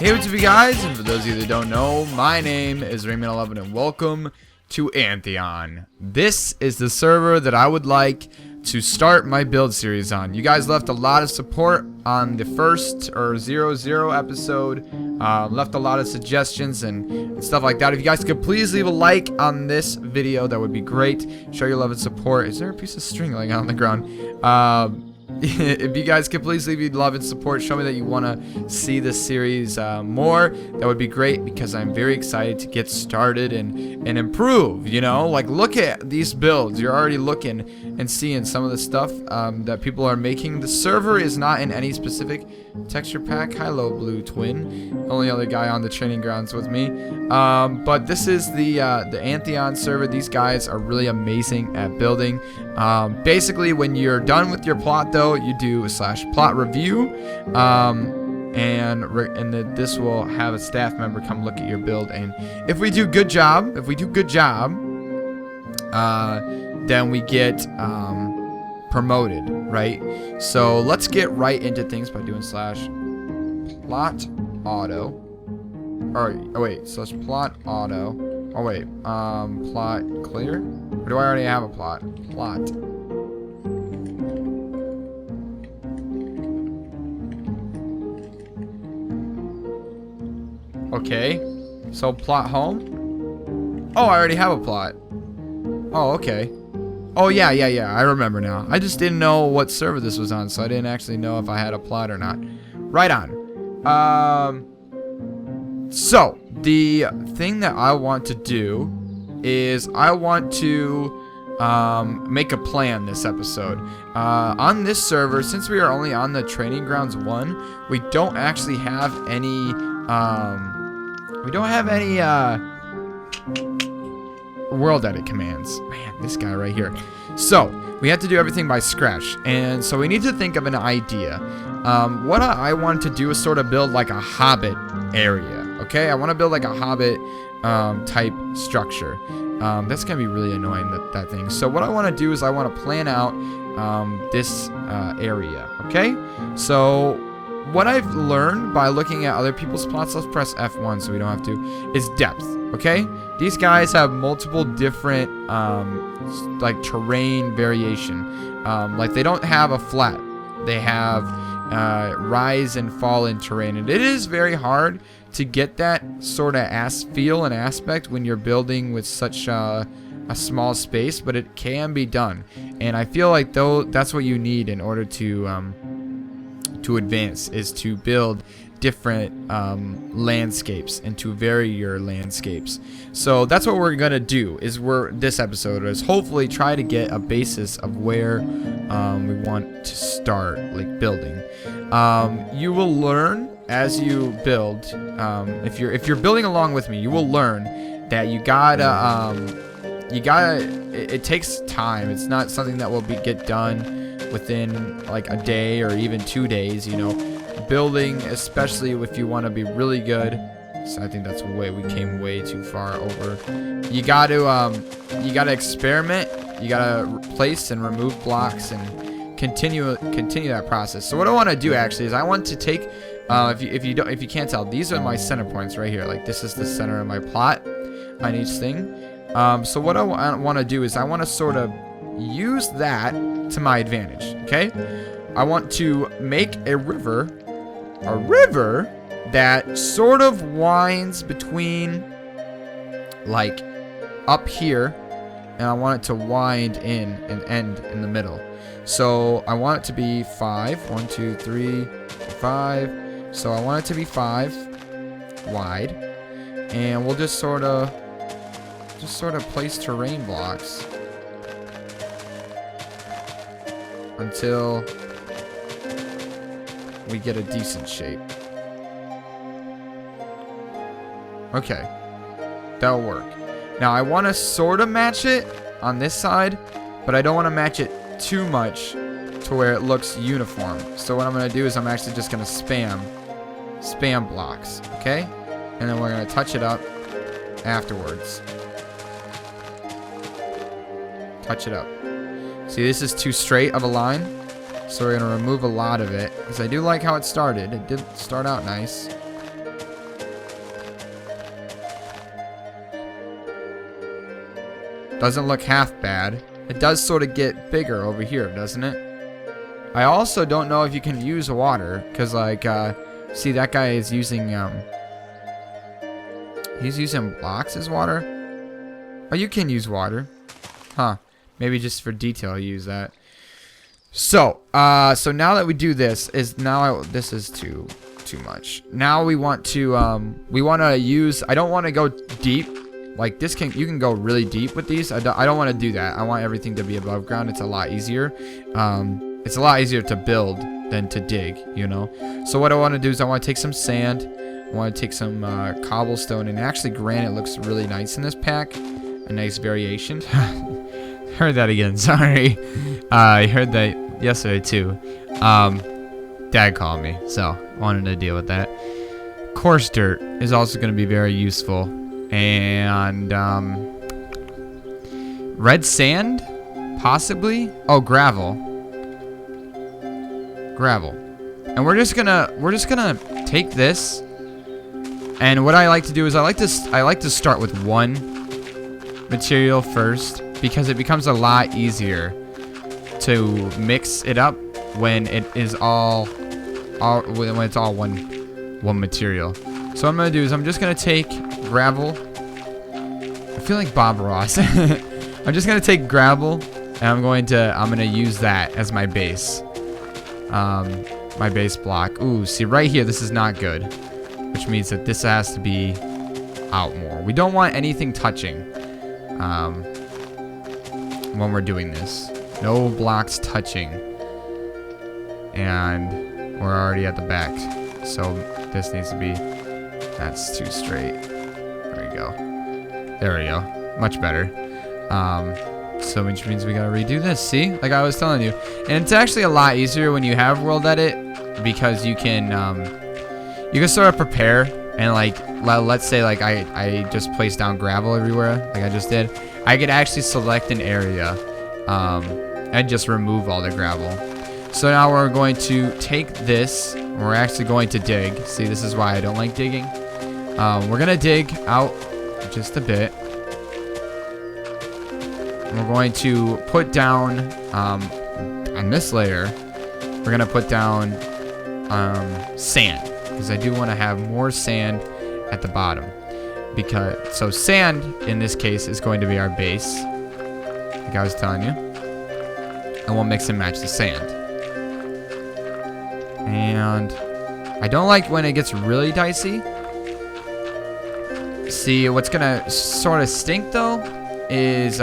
Hey, what's up, you guys? And for those of you that don't know, my name is RaineMan11 and welcome to Antheon. This is the server that I would like to start my build series on. You guys left a lot of support on the first or 00 episode, left a lot of suggestions and stuff like that. If you guys could please leave a like on this video, that would be great. Show your love and support. Is there a piece of string laying on the ground? If you guys could please leave your love and support, show me that you want to see this series more, that would be great, because I'm very excited to get started and improve, you know? Like, look at these builds. You're already looking and seeing some of the stuff that people are making. The server is not in any specific texture pack. Hello, Blue Twin. Only other guy on the training grounds with me. But this is the Antheon server. These guys are really amazing at building. Basically, when you're done with your plot, though, you do a /plot review, and this will have a staff member come look at your build, and if we do good job, then we get promoted, right? So let's get right into things by doing /plot auto, or oh wait, /plot auto. Oh wait, plot clear? Or do I already have a plot? Plot. Okay, so plot home. Oh, I already have a plot. Oh, okay. Oh, yeah, I remember now. I just didn't know what server this was on, so I didn't actually know if I had a plot or not. Right on. So, the thing that I want to do is I want to make a plan this episode. On this server, since we are only on the Training Grounds 1, we don't actually have any world edit commands. Man, this guy right here. So we have to do everything by scratch, and so we need to think of an idea. What I want to do is sort of build like a Hobbit area. Okay, I want to build like a Hobbit type structure. That's gonna be really annoying, that thing. So what I want to do is I want to plan out this area. Okay, so what I've learned by looking at other people's plots, let's press F1 so we don't have to, is depth. Okay, these guys have multiple different like terrain variation. Like, they don't have a flat, they have rise and fall in terrain, and it is very hard to get that sort of feel and aspect when you're building with such a small space, but it can be done. And I feel like that's what you need in order to advance, is to build different landscapes and to vary your landscapes. So that's what we're gonna do, is this episode is hopefully try to get a basis of where we want to start, like, building. You will learn as you build. If you're building along with me, you will learn that you gotta it takes time. It's not something that will get done within like a day or even 2 days, you know. Building, especially if you want to be really good. So I think that's we came way too far over. You got to experiment. You got to place and remove blocks and continue that process. So what I want to do actually is I want to take if you can't tell, these are my center points right here. Like, this is the center of my plot on each thing. So what I want to do is I want to sort of use that to my advantage. Okay, I want to make a river that sort of winds between, like, up here, and I want it to wind in and end in the middle. So I want it to be 5. 1, 2, 3, 5. So I want it to be 5 wide, and we'll just sort of place terrain blocks until we get a decent shape. Okay, that'll work. Now I want to sort of match it on this side, but I don't want to match it too much to where it looks uniform. So what I'm going to do is I'm actually just going to spam blocks, okay? And then we're going to touch it up afterwards. Touch it up. See, this is too straight of a line, so we're going to remove a lot of it, because I do like how it started. It did start out nice. Doesn't look half bad. It does sort of get bigger over here, doesn't it? I also don't know if you can use water, because like, see that guy is using, he's using blocks as water. Oh, you can use water. Huh. Maybe just for detail use that. So, so now that we do this, this is too much. Now we want to use, I don't want to go deep. Like this you can go really deep with these. I don't want to do that. I want everything to be above ground. It's a lot easier. It's a lot easier to build than to dig, you know. So what I want to do is I want to take some sand. I want to take some cobblestone, and actually granite looks really nice in this pack. A nice variation. Heard that again. Sorry. I heard that yesterday too. Dad called me, so wanted to deal with that. Coarse dirt is also going to be very useful. And red sand, possibly. Oh, gravel. And we're just gonna take this. And what I like to do is I like to start with one material first, because it becomes a lot easier to mix it up when it is when it's all one material. So what I'm gonna do is I'm just gonna take gravel. I feel like Bob Ross. I'm just gonna take gravel, and I'm gonna use that as my base. My base block. Ooh, see right here, this is not good, which means that this has to be out more. We don't want anything touching when we're doing this. No blocks touching. And we're already at the back, so this needs to be, that's too straight. There we go. There we go. Much better. So which means we gotta redo this. See, like I was telling you, and it's actually a lot easier when you have World Edit, because you can sort of prepare, and like let's say like I just placed down gravel everywhere, like I just did. I could actually select an area and just remove all the gravel. So now we're going to take this, and we're actually going to dig. See, this is why I don't like digging. We're gonna dig out just a bit. And we're going to put down on this layer, we're gonna put down sand, because I do want to have more sand at the bottom. So sand in this case is going to be our base, like I was telling you, and we'll mix and match the sand. And I don't like when it gets really dicey. See, what's gonna sort of stink though is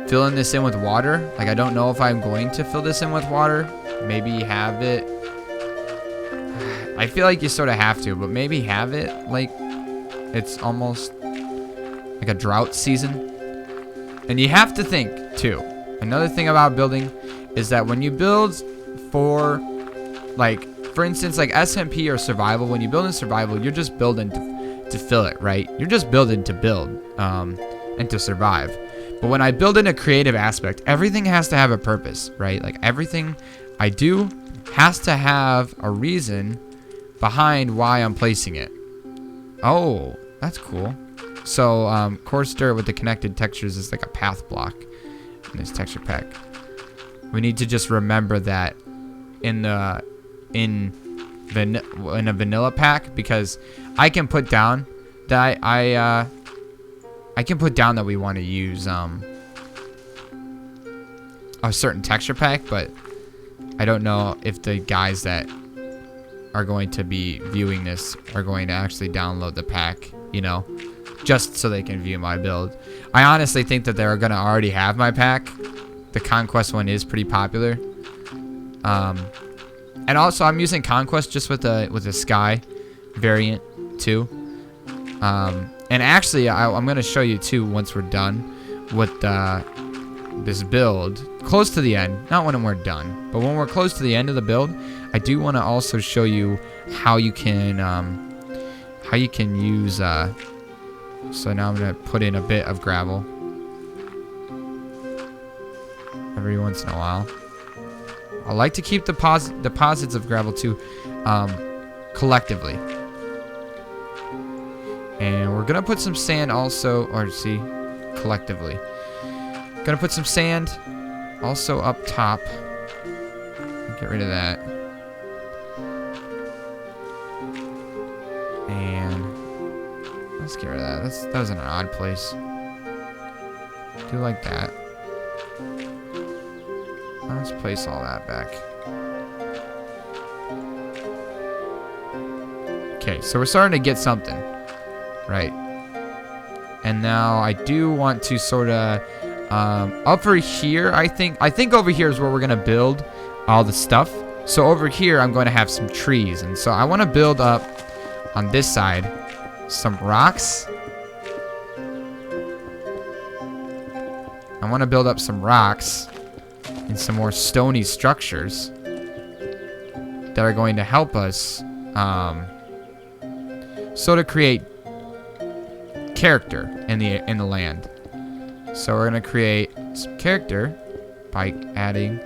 filling this in with water. Like I don't know if I'm going to fill this in with water. Maybe have it. I feel like you sort of have to, but maybe have it like it's almost like a drought season. And you have to think too. Another thing about building is that when you build for, like, for instance, like SMP or survival, when you build in survival, you're just building to fill it, right? You're just building to build and to survive. But when I build in a creative aspect, everything has to have a purpose, right? Like everything I do has to have a reason behind why I'm placing it. Oh, that's cool. So coarse dirt with the connected textures is like a path block in this texture pack. We need to just remember that in a vanilla pack, because I can put down that I can put down that we want to use a certain texture pack, but I don't know if the guys that are going to be viewing this are going to actually download the pack, you know, just so they can view my build. I honestly think that they're going to already have my pack. The Conquest one is pretty popular. And also I'm using Conquest just with a Sky variant too. And actually I'm going to show you too once we're done with this build, close to the end, not when we're done, but when we're close to the end of the build, I do want to also show you how you can use so now I'm going to put in a bit of gravel every once in a while. I like to keep deposits of gravel too collectively. And we're gonna put some sand also, or see, collectively. Gonna put some sand also up top. Get rid of that. And let's get rid of that. That was in an odd place. Do like that. Let's place all that back. Okay, so we're starting to get something, right? And now I do want to sort of over here. I think over here is where we're gonna build all the stuff. So over here, I'm going to have some trees, and so I want to build up on this side some rocks. I want to build up some rocks and some more stony structures that are going to help us sort of create character in the land. So we're going to create some character by adding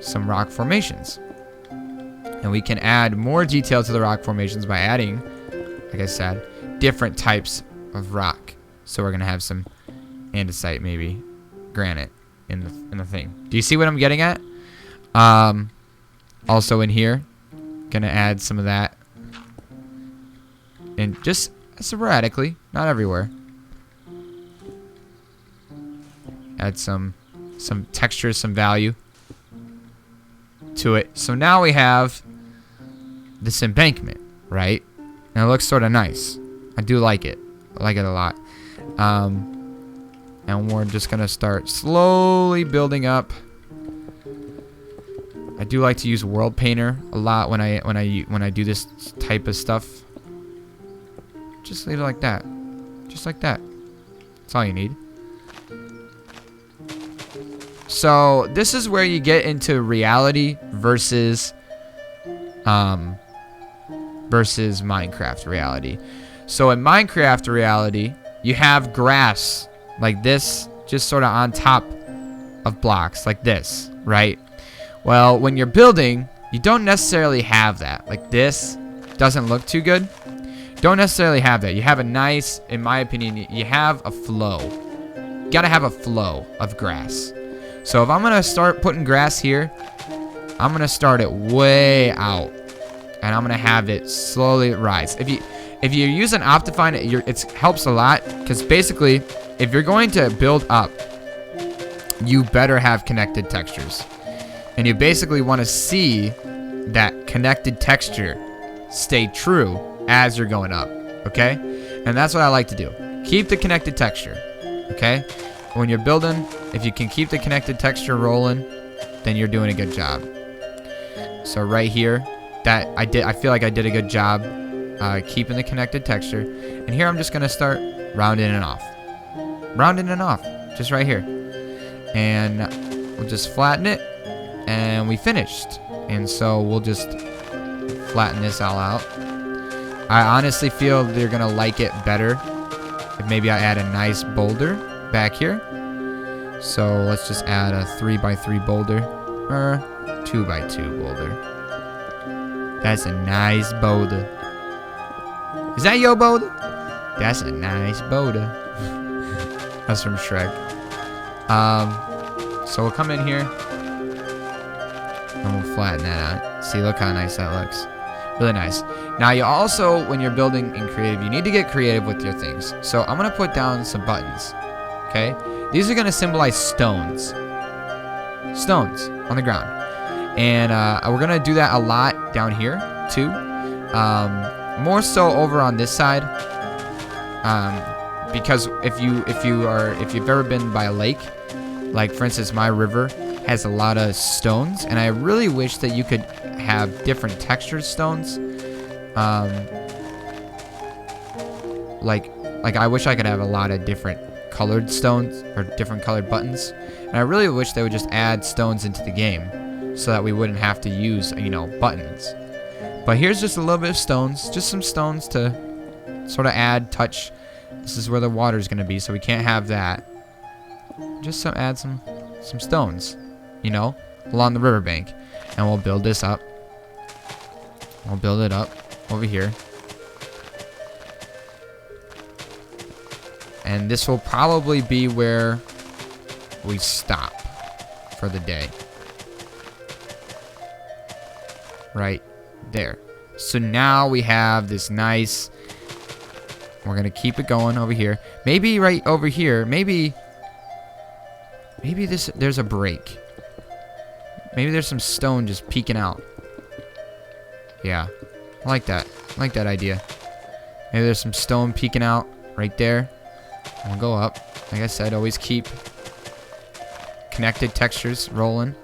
some rock formations. And we can add more detail to the rock formations by adding, like I said, different types of rock. So we're going to have some andesite, maybe granite in the thing. Do you see what I'm getting at? Also in here, going to add some of that. And just sporadically, not everywhere. Add some texture, some value to it. So now we have this embankment, right? And it looks sort of nice. I do like it. I like it a lot. And we're just gonna start slowly building up. I do like to use World Painter a lot when I do this type of stuff. Just leave it like that. Just like that. That's all you need. So this is where you get into reality versus Minecraft reality. So in Minecraft reality, you have grass like this, just sort of on top of blocks like this, right? Well, when you're building, you don't necessarily have that. Like this doesn't look too good. Don't necessarily have that. You have a nice, in my opinion, you have a flow. You gotta have a flow of grass. So if I'm gonna start putting grass here, I'm gonna start it way out, and I'm gonna have it slowly rise. If you're using Optifine, it helps a lot, because basically, if you're going to build up, you better have connected textures, and you basically want to see that connected texture stay true as you're going up. Okay, and that's what I like to do. Keep the connected texture. Okay. When you're building, if you can keep the connected texture rolling, then you're doing a good job. So right here, I feel like I did a good job keeping the connected texture. And here I'm just gonna start rounding it off. Rounding it off, just right here. And we'll just flatten it, and we finished. And so we'll just flatten this all out. I honestly feel they're gonna like it better if maybe I add a nice boulder back here. So let's just add a 3x3 boulder, or 2x2 boulder. That's a nice boulder. Is that your boulder? That's a nice boulder. That's from Shrek. So we'll come in here and we'll flatten that out. See, look how nice that looks. Really nice. Now you also, when you're building in creative, you need to get creative with your things. So I'm gonna put down some buttons. Okay, these are gonna symbolize stones on the ground, and we're gonna do that a lot down here too. More so over on this side, because if you've ever been by a lake, like for instance my river has a lot of stones, and I really wish that you could have different textured stones. Like I wish I could have a lot of different colored stones or different colored buttons, and I really wish they would just add stones into the game so that we wouldn't have to use, buttons. But here's just a little bit of stones, just some stones to sort of add touch. This is where the water is going to be, so we can't have that. Just add some stones, along the riverbank, and we'll build this up. We'll build it up over here. And this will probably be where we stop for the day. Right there. So now we have this nice... We're going to keep it going over here. Maybe right over here. Maybe there's a break. Maybe there's some stone just peeking out. Yeah. I like that. I like that idea. Maybe there's some stone peeking out right there. We'll go up. Like I said, always keep connected textures rolling.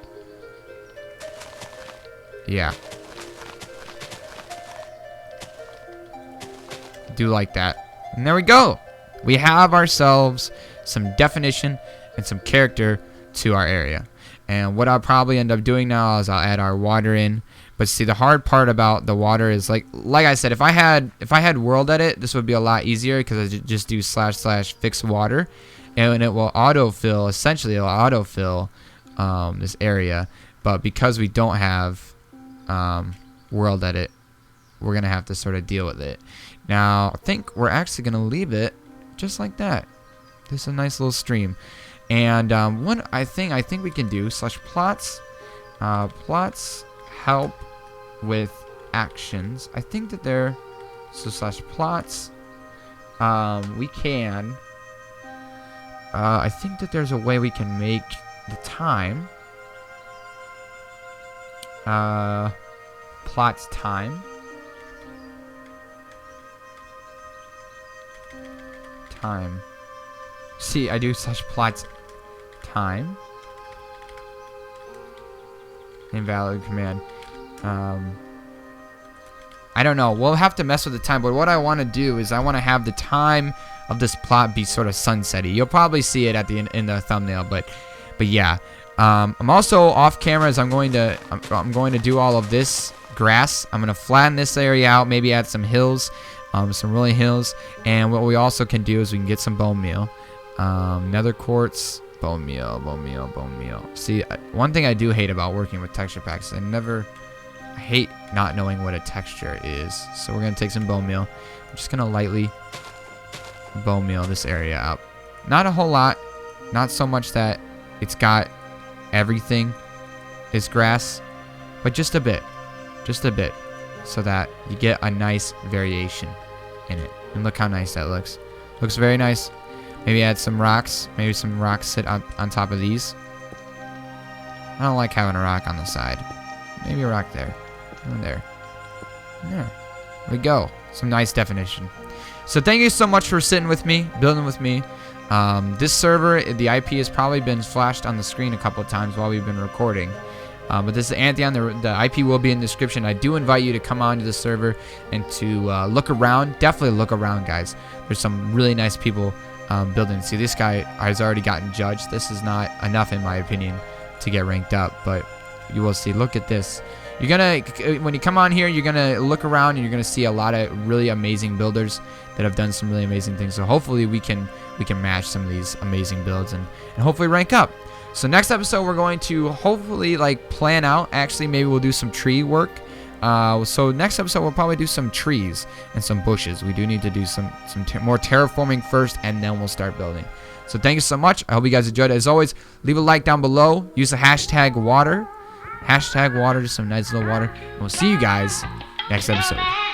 Yeah. Do like that. And there we go. We have ourselves some definition and some character to our area. And what I'll probably end up doing now is I'll add our water in. But see, the hard part about the water is like I said, if I had world edit, this would be a lot easier because I just do / fix water, and it will autofill. Essentially, it'll autofill this area. But because we don't have world edit, we're gonna have to sort of deal with it. Now, I think we're actually gonna leave it just like that. This is a nice little stream. And one I think we can do /plots. Plots help with actions. I think that they're /plots. We can. I think that there's a way we can make the time. Plots time. Time. See, I do /plots time. Invalid command. I don't know. We'll have to mess with the time, but what I want to do is I want to have the time of this plot be sort of sunsetty. You'll probably see it at the in the thumbnail, but yeah. I'm also off camera as I'm going to do all of this grass. I'm going to flatten this area out, maybe add some hills, some rolling hills, and what we also can do is we can get some bone meal, nether quartz, bone meal. See, one thing I do hate about working with texture packs, I hate not knowing what a texture is. So we're gonna take some bone meal. I'm just gonna lightly bone meal this area up. Not a whole lot, not so much that it's got everything is grass, but just a bit, so that you get a nice variation in it. And look how nice that looks. Looks very nice. Maybe add some rocks. Maybe some rocks sit on top of these. I don't like having a rock on the side. Maybe a rock there. And there. There we go. Some nice definition. So thank you so much for sitting with me, building with me. This server, the IP has probably been flashed on the screen a couple of times while we've been recording. But this is Antheon. The IP will be in the description. I do invite you to come onto the server and to look around. Definitely look around, guys. There's some really nice people building. See, this guy has already gotten judged. This is not enough, in my opinion, to get ranked up. But you will see. Look at this. You're gonna, when you come on here, you're gonna look around and you're gonna see a lot of really amazing builders that have done some really amazing things. So hopefully we can match some of these amazing builds and hopefully rank up. So next episode we're going to hopefully like plan out. Actually, maybe we'll do some tree work. So next episode we'll probably do some trees and some bushes. We do need to do some more terraforming first, and then we'll start building. So thank you so much. I hope you guys enjoyed it. As always, leave a like down below. Use the hashtag water. Hashtag water, just some nice little water. And we'll see you guys next episode.